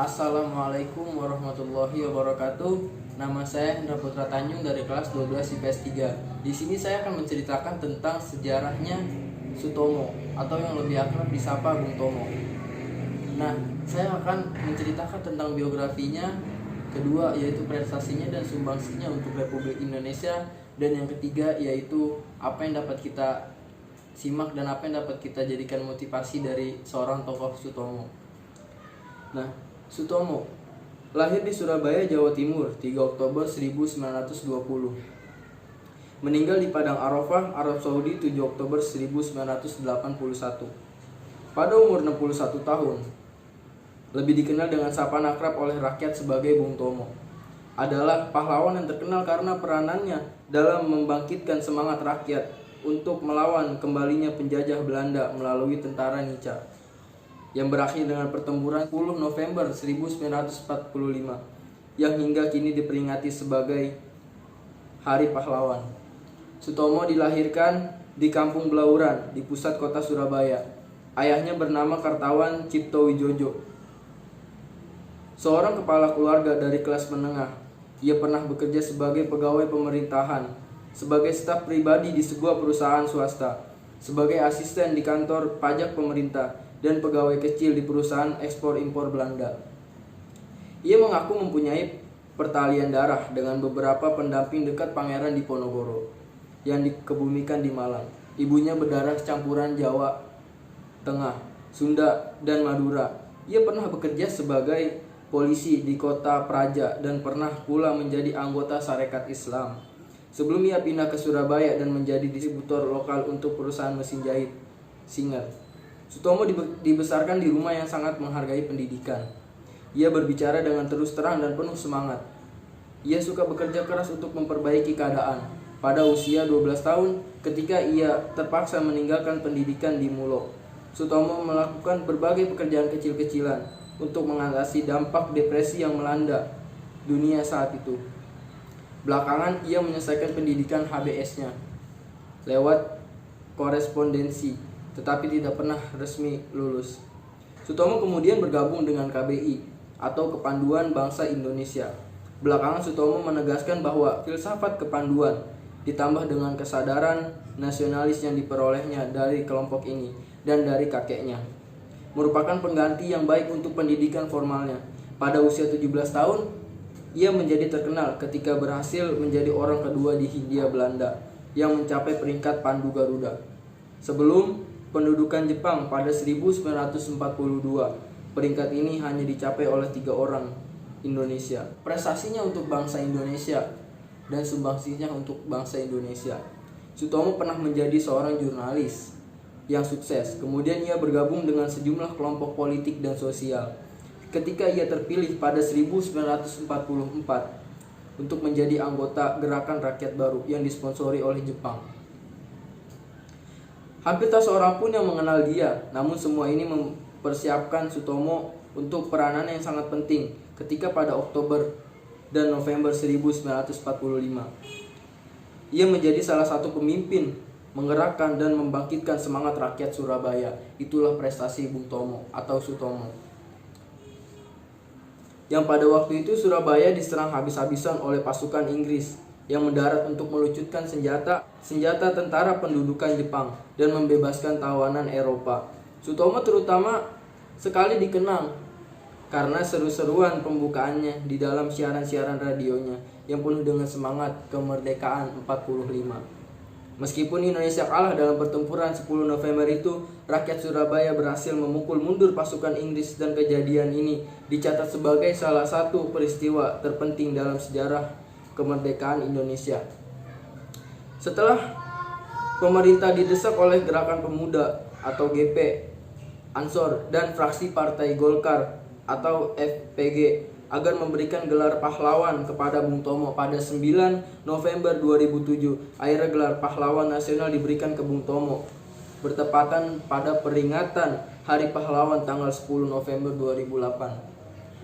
Assalamualaikum warahmatullahi wabarakatuh. Nama saya Hendra Putra Tanjung dari kelas 12 IPS 3. Di sini saya akan menceritakan tentang sejarahnya Sutomo atau yang lebih akrab disapa Bung Tomo. Nah, saya akan menceritakan tentang biografinya, kedua yaitu prestasinya dan sumbangsinya untuk Republik Indonesia, dan yang ketiga yaitu apa yang dapat kita simak dan apa yang dapat kita jadikan motivasi dari seorang tokoh Sutomo. Nah, Sutomo lahir di Surabaya, Jawa Timur 3 Oktober 1920. Meninggal di Padang Arafah, Arab Saudi 7 Oktober 1981. Pada umur 61 tahun, lebih dikenal dengan sapaan akrab oleh rakyat sebagai Bung Tomo, adalah pahlawan yang terkenal karena peranannya dalam membangkitkan semangat rakyat untuk melawan kembalinya penjajah Belanda melalui tentara Nica, yang berakhir dengan pertempuran 10 November 1945 yang hingga kini diperingati sebagai Hari Pahlawan. Sutomo dilahirkan di Kampung Blauran di pusat kota Surabaya. Ayahnya bernama Kartawan Cipto Wijojo, seorang kepala keluarga dari kelas menengah. Ia pernah bekerja sebagai pegawai pemerintahan, sebagai staf pribadi di sebuah perusahaan swasta, sebagai asisten di kantor pajak pemerintah, dan pegawai kecil di perusahaan ekspor-impor Belanda. Ia mengaku mempunyai pertalian darah dengan beberapa pendamping dekat Pangeran Diponegoro yang dikebumikan di Malang. Ibunya berdarah campuran Jawa Tengah, Sunda, dan Madura. Ia pernah bekerja sebagai polisi di kota Praja dan pernah pula menjadi anggota Sarekat Islam sebelum ia pindah ke Surabaya dan menjadi distributor lokal untuk perusahaan mesin jahit Singer. Sutomo dibesarkan di rumah yang sangat menghargai pendidikan. Ia berbicara dengan terus terang dan penuh semangat. Ia suka bekerja keras untuk memperbaiki keadaan. Pada usia 12 tahun, ketika ia terpaksa meninggalkan pendidikan di Mulo, Sutomo melakukan berbagai pekerjaan kecil-kecilan untuk mengatasi dampak depresi yang melanda dunia saat itu. Belakangan ia menyelesaikan pendidikan HBS-nya lewat korespondensi, tetapi tidak pernah resmi lulus. Sutomo kemudian bergabung dengan KBI atau Kepanduan Bangsa Indonesia. Belakangan Sutomo menegaskan bahwa filsafat kepanduan ditambah dengan kesadaran nasionalis yang diperolehnya dari kelompok ini dan dari kakeknya merupakan pengganti yang baik untuk pendidikan formalnya. Pada usia 17 tahun, ia menjadi terkenal ketika berhasil menjadi orang kedua di Hindia Belanda yang mencapai peringkat Pandu Garuda. Sebelum pendudukan Jepang pada 1942, peringkat ini hanya dicapai oleh 3 orang Indonesia. Prestasinya untuk bangsa Indonesia dan sumbangsinya untuk bangsa Indonesia. Sutomo pernah menjadi seorang jurnalis yang sukses. Kemudian ia bergabung dengan sejumlah kelompok politik dan sosial. Ketika ia terpilih pada 1944 untuk menjadi anggota Gerakan Rakyat Baru yang disponsori oleh Jepang. Hampir tak seorang pun yang mengenal dia, namun semua ini mempersiapkan Sutomo untuk peranan yang sangat penting ketika pada Oktober dan November 1945. Ia menjadi salah satu pemimpin menggerakkan dan membangkitkan semangat rakyat Surabaya. Itulah prestasi Bung Tomo atau Sutomo. Yang pada waktu itu Surabaya diserang habis-habisan oleh pasukan Inggris yang mendarat untuk meluncurkan senjata tentara pendudukan Jepang dan membebaskan tawanan Eropa. Sutomo terutama sekali dikenang karena seru-seruan pembukaannya di dalam siaran-siaran radionya yang penuh dengan semangat kemerdekaan 45. Meskipun Indonesia kalah dalam pertempuran 10 November itu, rakyat Surabaya berhasil memukul mundur pasukan Inggris dan kejadian ini dicatat sebagai salah satu peristiwa terpenting dalam sejarah kemerdekaan Indonesia. Setelah pemerintah didesak oleh Gerakan Pemuda atau GP, Ansor, dan fraksi Partai Golkar atau FPG agar memberikan gelar pahlawan kepada Bung Tomo pada 9 November 2007. Akhirnya gelar pahlawan nasional diberikan ke Bung Tomo bertepatan pada peringatan Hari Pahlawan tanggal 10 November 2008.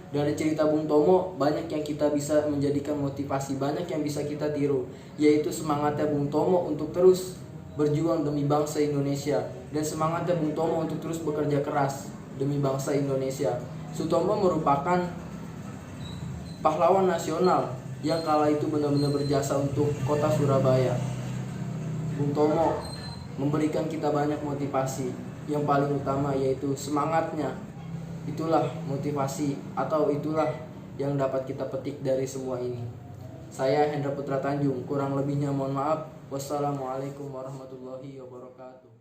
Dari cerita Bung Tomo banyak yang kita bisa menjadikan motivasi, banyak yang bisa kita tiru, yaitu semangatnya Bung Tomo untuk terus berjuang demi bangsa Indonesia dan semangatnya Bung Tomo untuk terus bekerja keras demi bangsa Indonesia. Sutomo merupakan pahlawan nasional yang kala itu benar-benar berjasa untuk kota Surabaya. Bung Tomo memberikan kita banyak motivasi. Yang paling utama yaitu semangatnya. Itulah motivasi atau itulah yang dapat kita petik dari semua ini. Saya Hendra Putra Tanjung, kurang lebihnya mohon maaf. Wassalamualaikum warahmatullahi wabarakatuh.